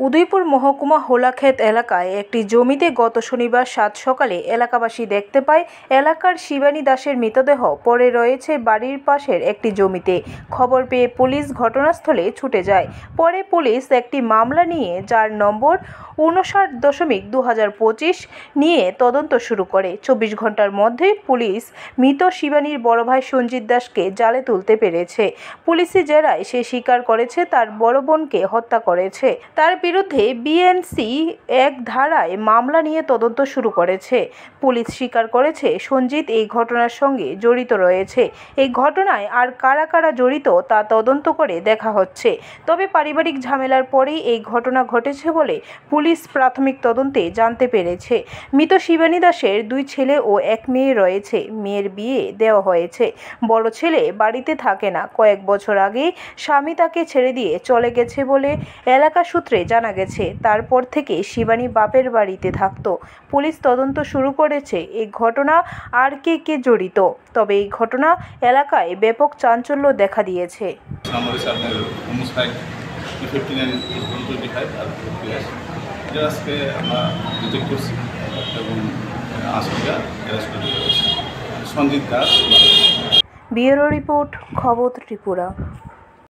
উদয়পুর মহকুমা হোলাক্ষেত এলাকায় একটি জমিতে গত শনিবার ৭ সকালে এলাকাবাসী দেখতে পায় এলাকার শিবানী দাসের মৃতদেহ পড়ে রয়েছে বাড়ির পাশের একটি জমিতে। খবর পেয়ে পুলিশ ঘটনাস্থলে ছুটে যায়। পরে পুলিশ একটি মামলা নিয়ে যার নম্বর 59/2025 নিয়ে তদন্ত শুরু করে। 24 ঘন্টার মধ্যে পুলিশ মৃত শিবানীর বড় ভাই সঞ্জিত দাসকে জালে তুলতে পেরেছে। পুলিশি জেরায় সে স্বীকার করেছে তার বড় বোনকে হত্যা করেছে। তার বিরুদ্ধে বিএনসি ১ ধারায় মামলা নিয়ে তদন্ত শুরু করেছে। পুলিশ স্বীকার করেছে সঞ্জিত এই ঘটনার সঙ্গে জড়িত রয়েছে। এই ঘটনায় আর কারা কারা জড়িত তা তদন্ত করে দেখা হচ্ছে। তবে পারিবারিক ঝামেলার পরেই এই ঘটনা ঘটেছে বলে পুলিশ প্রাথমিক তদন্তে জানতে পেরেছে। মৃত শিবানী দাসের 2 ছেলে ও 1 মেয়ে রয়েছে। মেয়ের বিয়ে দেওয়া হয়েছে। বড় ছেলে বাড়িতে থাকে না। কয়েক বছর আগে স্বামী তাকে ছেড়ে দিয়ে চলে গেছে বলে এলাকা সূত্রে জানা গেছে। তারপর থেকে শিবানী বাপের বাড়িতে থাকত। পুলিশ তদন্ত শুরু করেছে এই ঘটনা আর কে জড়িত। তবে এই ঘটনা এলাকায় ব্যাপক চাঞ্চল্য দেখা দিয়েছে। ব্যুরো রিপোর্ট, খবর ত্রিপুরা।